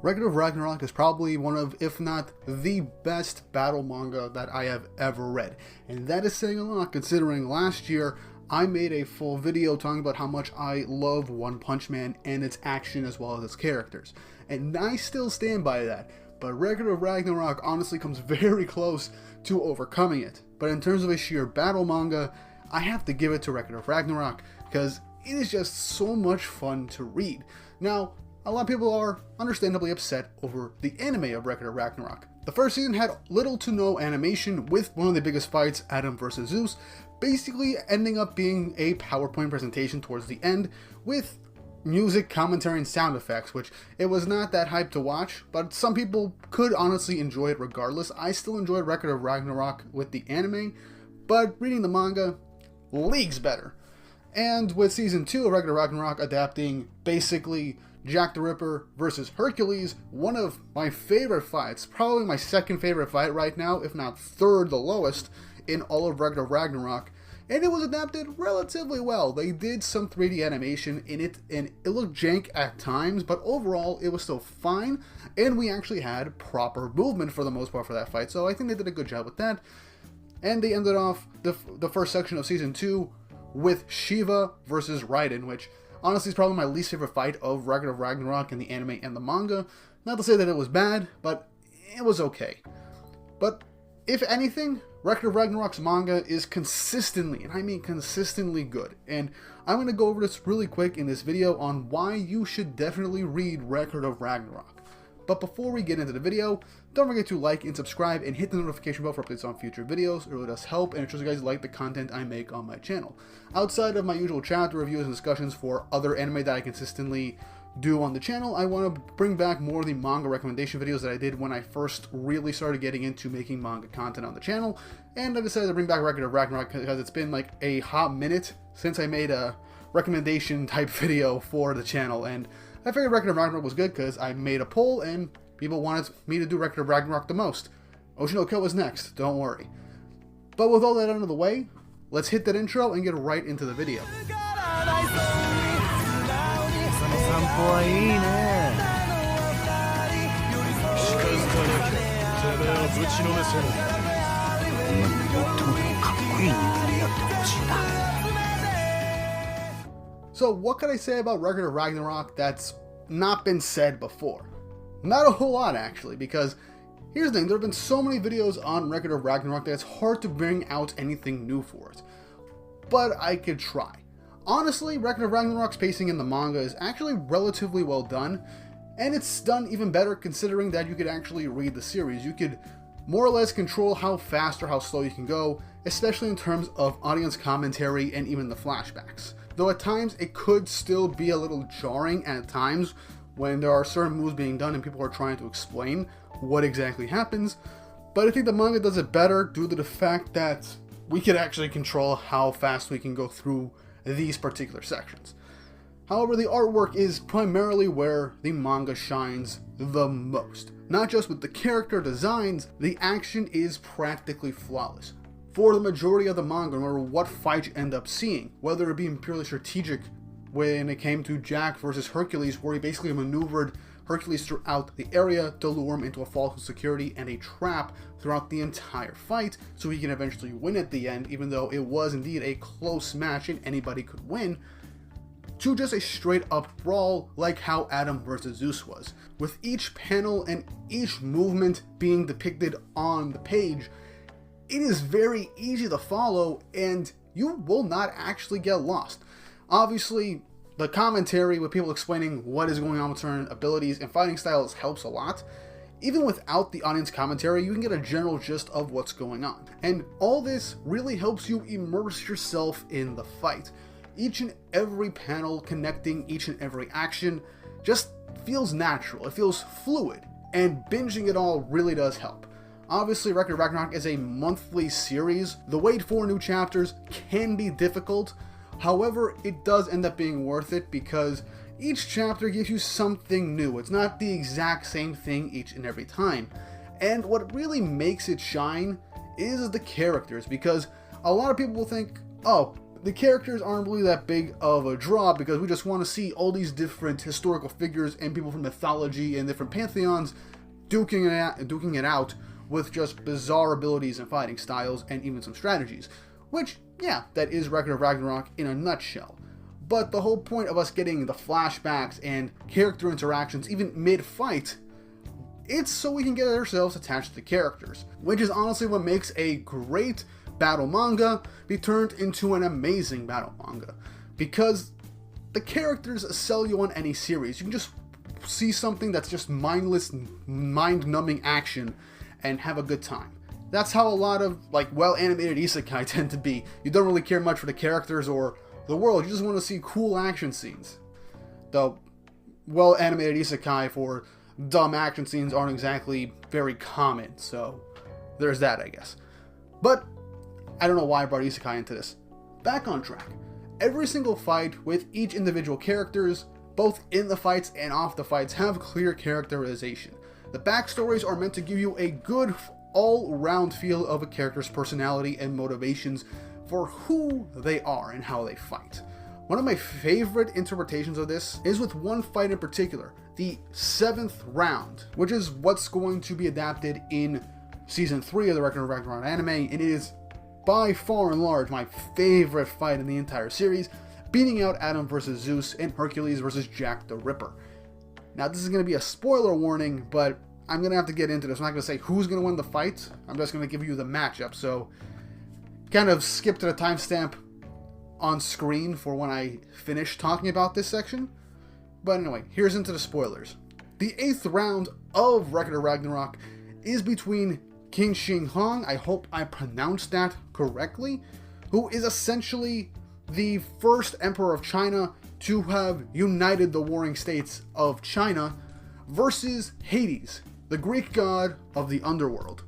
Ragnarok Ragnarok is probably one of, if not the best battle manga that I have ever read. And that is saying a lot considering last year I made a full video talking about how much I love One Punch Man and its action as well as its characters. And I still stand by that. But Ragnarok Ragnarok honestly comes very close to overcoming it. But in terms of a sheer battle manga, I have to give it to Ragnarok Ragnarok because it is just so much fun to read. Now, a lot of people are understandably upset over the anime of Ragnarok Ragnarok. The first season had little to no animation, with one of the biggest fights, Adam versus Zeus, basically ending up being a PowerPoint presentation towards the end with music, commentary, and sound effects, which it was not that hyped to watch, but some people could honestly enjoy it regardless. I still enjoyed Ragnarok Ragnarok with the anime, but reading the manga, leagues better. And with Season 2 of Ragnarok Ragnarok adapting basically Jack the Ripper versus Hercules, one of my favorite fights, probably my second favorite fight right now, if not third the lowest, in all of Ragnarok Ragnarok, and it was adapted relatively well. They did some 3D animation in it, and it looked jank at times, but overall it was still fine, and we actually had proper movement for the most part for that fight, so I think they did a good job with that. And they ended off the first section of Season 2 with Shiva versus Raiden, which honestly is probably my least favorite fight of Ragnarok Ragnarok in the anime and the manga. Not to say that it was bad, but it was okay. But if anything, Ragnarok Ragnarok's manga is consistently, and I mean consistently good. And I'm going to go over this really quick in this video on why you should definitely read Ragnarok Ragnarok. But before we get into the video, don't forget to like and subscribe and hit the notification bell for updates on future videos. It really does help, and it shows you guys like the content I make on my channel. Outside of my usual chapter reviews and discussions for other anime that I consistently do on the channel, I want to bring back more of the manga recommendation videos that I did when I first really started getting into making manga content on the channel. And I decided to bring back Ragnarok Ragnarok because it's been like a hot minute since I made a recommendation type video for the channel, and I figured Ragnarok Ragnarok was good because I made a poll and people wanted me to do Ragnarok Ragnarok the most. Ocean no Kill was next, don't worry. But with all that out of the way, let's hit that intro and get right into the video. So what can I say about Ragnarok Ragnarok that's not been said before? Not a whole lot actually, because here's the thing, there have been so many videos on Ragnarok Ragnarok that it's hard to bring out anything new for it. But I could try. Honestly, Ragnarok Ragnarok's pacing in the manga is actually relatively well done, and it's done even better considering that you could actually read the series. You could more or less control how fast or how slow you can go, especially in terms of audience commentary and even the flashbacks. Though at times it could still be a little jarring at times when there are certain moves being done and people are trying to explain what exactly happens, but I think the manga does it better due to the fact that we can actually control how fast we can go through these particular sections. However, the artwork is primarily where the manga shines the most. Not just with the character designs, the action is practically flawless. For the majority of the manga, no matter what fight you end up seeing, whether it be purely strategic when it came to Jack versus Hercules, where he basically maneuvered Hercules throughout the area to lure him into a false security and a trap throughout the entire fight, so he can eventually win at the end, even though it was indeed a close match and anybody could win, to just a straight up brawl like how Adam versus Zeus was, with each panel and each movement being depicted on the page. It is very easy to follow and you will not actually get lost. Obviously, the commentary with people explaining what is going on with certain abilities and fighting styles helps a lot. Even without the audience commentary, you can get a general gist of what's going on. And all this really helps you immerse yourself in the fight. Each and every panel connecting each and every action just feels natural, it feels fluid, and binging it all really does help. Obviously, Ragnarok Ragnarok is a monthly series. The wait for new chapters can be difficult. However, it does end up being worth it because each chapter gives you something new. It's not the exact same thing each and every time. And what really makes it shine is the characters, because a lot of people will think, oh, the characters aren't really that big of a draw because we just want to see all these different historical figures and people from mythology and different pantheons duking it out with just bizarre abilities and fighting styles and even some strategies. Which, yeah, that is Record of Ragnarok in a nutshell. But the whole point of us getting the flashbacks and character interactions, even mid-fight, it's so we can get ourselves attached to the characters, which is honestly what makes a great battle manga be turned into an amazing battle manga. Because the characters sell you on any series. You can just see something that's just mindless, mind-numbing action and have a good time. That's how a lot of well-animated isekai tend to be. You don't really care much for the characters or the world, you just want to see cool action scenes. The well-animated isekai for dumb action scenes aren't exactly very common, so there's that, I guess. But I don't know why I brought isekai into this. Back on track. Every single fight with each individual characters, both in the fights and off the fights, have clear characterization. The backstories are meant to give you a good all-round feel of a character's personality and motivations for who they are and how they fight. One of my favorite interpretations of this is with one fight in particular, the 7th round, which is what's going to be adapted in Season 3 of the Record of Ragnarok anime, and it is by far and large my favorite fight in the entire series, beating out Adam versus Zeus and Hercules versus Jack the Ripper. Now this is going to be a spoiler warning, but I'm going to have to get into this. I'm not going to say who's going to win the fight, I'm just going to give you the matchup, so kind of skip to the timestamp on screen for when I finish talking about this section. But anyway, here's into the spoilers. The 8th round of Record of Ragnarok is between King Shi Huang, I hope I pronounced that correctly, who is essentially the first emperor of China to have united the warring states of China, versus Hades, the Greek god of the underworld.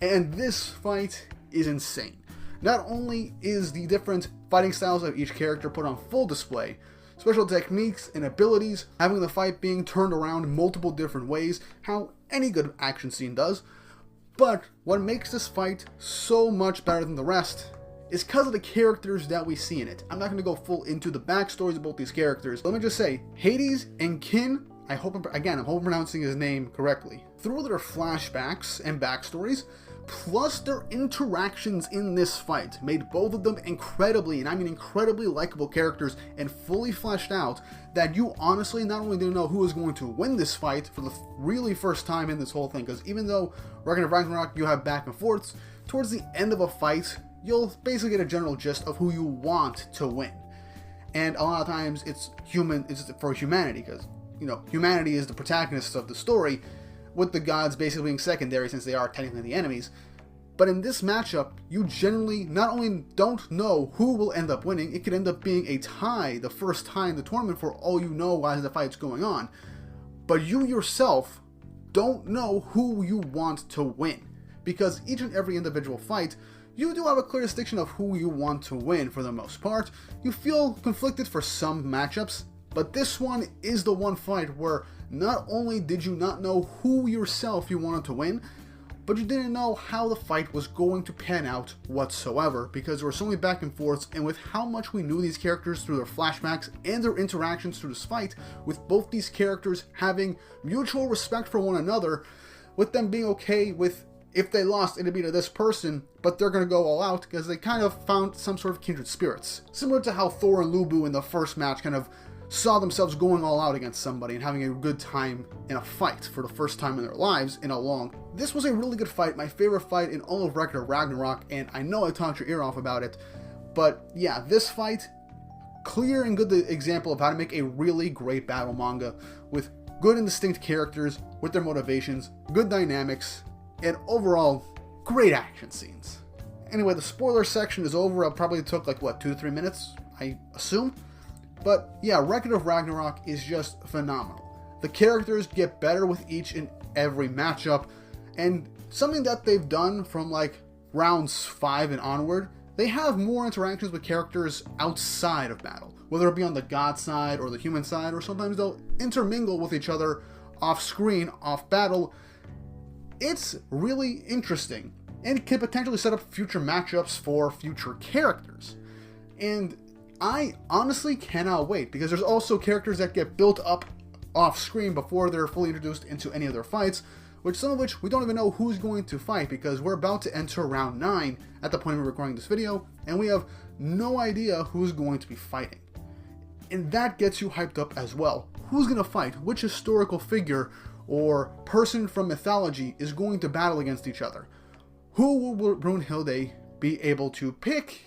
And this fight is insane. Not only is the different fighting styles of each character put on full display, special techniques and abilities, having the fight being turned around multiple different ways, how any good action scene does, but what makes this fight so much better than the rest is because of the characters that we see in it. I'm not going to go full into the backstories of both these characters. Let me just say, Hades and Kin, I hope I'm pronouncing his name correctly, through their flashbacks and backstories, plus their interactions in this fight, made both of them incredibly, and I mean incredibly likable characters and fully fleshed out, that you honestly not only didn't know who was going to win this fight for the really first time in this whole thing, because even though Record of Ragnarok you have back and forths, towards the end of a fight, you'll basically get a general gist of who you want to win. And a lot of times it's for humanity, because, you know, humanity is the protagonist of the story, with the gods basically being secondary since they are technically the enemies. But in this matchup, you generally not only don't know who will end up winning, it could end up being a tie the first time in the tournament for all you know while the fight's going on, but you yourself don't know who you want to win, because each and every individual fight, you do have a clear distinction of who you want to win for the most part. You feel conflicted for some matchups, but this one is the one fight where not only did you not know who yourself you wanted to win, but you didn't know how the fight was going to pan out whatsoever, because there were so many back and forths, and with how much we knew these characters through their flashbacks and their interactions through this fight, with both these characters having mutual respect for one another, with them being okay with, if they lost, it'd be to this person, but they're going to go all out because they kind of found some sort of kindred spirits. Similar to how Thor and Lubu in the first match kind of saw themselves going all out against somebody and having a good time in a fight for the first time in their lives in a long. This was a really good fight, my favorite fight in all of Record of Ragnarok, and I know I talked your ear off about it, but yeah, this fight, clear and good example of how to make a really great battle manga with good and distinct characters, with their motivations, good dynamics, and overall, great action scenes. Anyway, the spoiler section is over. It probably took like, what, 2 to 3 minutes, I assume? But yeah, Record of Ragnarok is just phenomenal. The characters get better with each and every matchup, and something that they've done from like rounds 5 and onward, they have more interactions with characters outside of battle, whether it be on the god side or the human side, or sometimes they'll intermingle with each other off screen, off battle. It's really interesting, and can potentially set up future matchups for future characters. And I honestly cannot wait, because there's also characters that get built up off screen before they're fully introduced into any of their fights, which some of which we don't even know who's going to fight, because we're about to enter round 9 at the point we're recording this video, and we have no idea who's going to be fighting. And that gets you hyped up as well. Who's going to fight? Which historical figure or person from mythology is going to battle against each other? Who will Brunhilde be able to pick?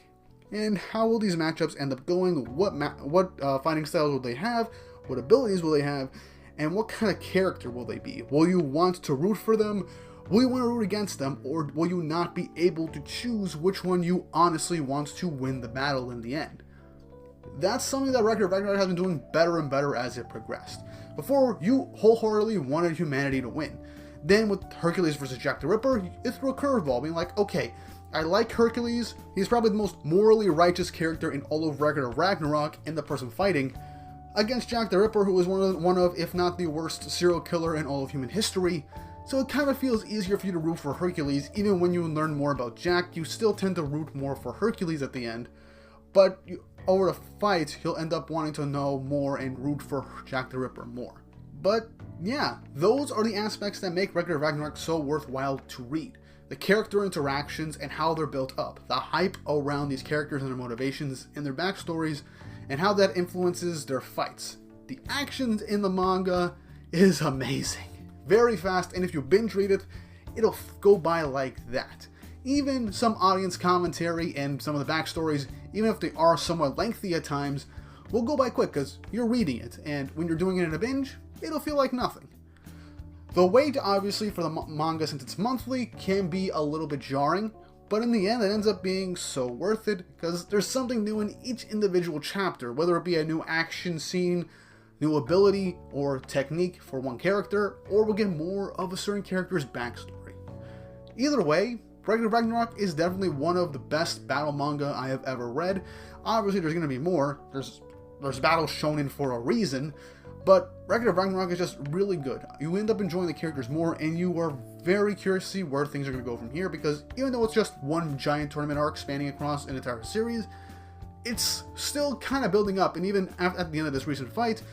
And how will these matchups end up going? What fighting styles will they have? What abilities will they have? And what kind of character will they be? Will you want to root for them? Will you want to root against them? Or will you not be able to choose which one you honestly want to win the battle in the end? That's something that Ragnarok has been doing better and better as it progressed. Before, you wholeheartedly wanted humanity to win. Then with Hercules versus Jack the Ripper, it threw a curveball, being like, okay, I like Hercules, he's probably the most morally righteous character in all of Ragnarok and the person fighting, against Jack the Ripper, who is one of, if not the worst serial killer in all of human history. So it kind of feels easier for you to root for Hercules. Even when you learn more about Jack, you still tend to root more for Hercules at the end. But over the fight, you'll end up wanting to know more and root for Jack the Ripper more. But yeah, those are the aspects that make Ragnarok so worthwhile to read. The character interactions and how they're built up. The hype around these characters and their motivations and their backstories, and how that influences their fights. The actions in the manga is amazing. Very fast, and if you binge read it, it'll go by like that. Even some audience commentary and some of the backstories, even if they are somewhat lengthy at times, will go by quick because you're reading it, and when you're doing it in a binge, it'll feel like nothing. The wait, obviously, for the manga, since it's monthly, can be a little bit jarring, but in the end, it ends up being so worth it, because there's something new in each individual chapter, whether it be a new action scene, new ability, or technique for one character, or we'll get more of a certain character's backstory. Either way, Ragnarok is definitely one of the best battle manga I have ever read. Obviously, there's going to be more. There's battles shown in for a reason, but Ragnarok is just really good. You end up enjoying the characters more, and you are very curious to see where things are going to go from here, because even though it's just one giant tournament arc spanning across an entire series, it's still kind of building up, and even at the end of this recent fight,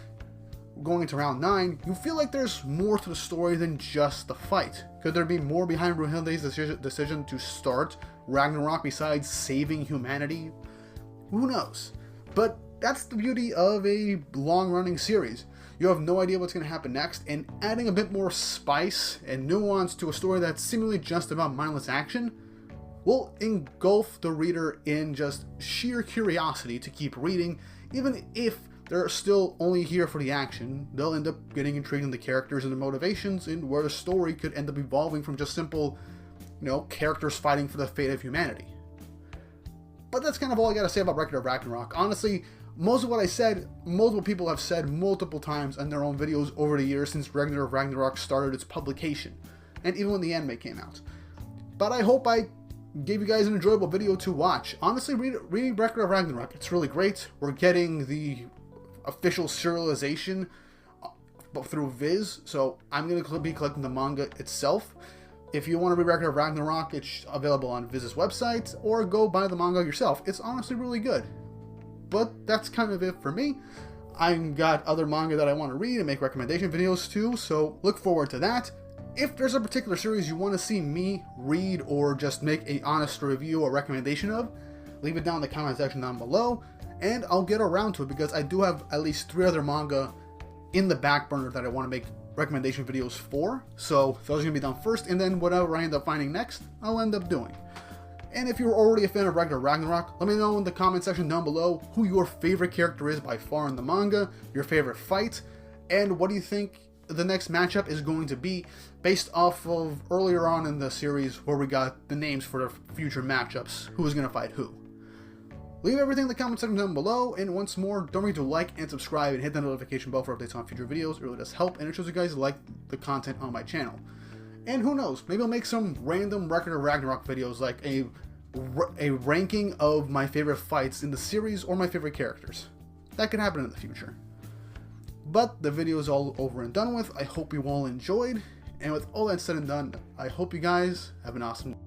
going into round 9, you feel like there's more to the story than just the fight. Could there be more behind Brunhilde's decision to start Ragnarok besides saving humanity? Who knows? But that's the beauty of a long-running series. You have no idea what's going to happen next, and adding a bit more spice and nuance to a story that's seemingly just about mindless action will engulf the reader in just sheer curiosity to keep reading. Even if they're still only here for the action, they'll end up getting intrigued in the characters and their motivations, and where the story could end up evolving from just simple, characters fighting for the fate of humanity. But that's kind of all I gotta say about Ragnarok. Honestly, most of what I said, multiple people have said multiple times in their own videos over the years since Ragnarok started its publication, and even when the anime came out. But I hope I gave you guys an enjoyable video to watch. Honestly, reading Ragnarok, it's really great. We're getting the official serialization through Viz, so I'm going to be collecting the manga itself. If you want to read Ragnarok, it's available on Viz's website, or go buy the manga yourself. It's honestly really good. But that's kind of it for me. I've got other manga that I want to read and make recommendation videos to, so look forward to that. If there's a particular series you want to see me read or just make an honest review or recommendation of, leave it down in the comment section down below, and I'll get around to it, because I do have at least 3 other manga in the back burner that I want to make recommendation videos for. So those are going to be done first, and then whatever I end up finding next, I'll end up doing. And if you're already a fan of Ragnarok, let me know in the comment section down below who your favorite character is by far in the manga, your favorite fight, and what do you think the next matchup is going to be based off of earlier on in the series where we got the names for the future matchups, who is going to fight who. Leave everything in the comment section down below, and once more, don't forget to like and subscribe and hit the notification bell for updates on future videos. It really does help, and it shows you guys like the content on my channel. And who knows, maybe I'll make some random Ragnarok videos, like a ranking of my favorite fights in the series or my favorite characters. That could happen in the future. But the video is all over and done with. I hope you all enjoyed, and with all that said and done, I hope you guys have an awesome day.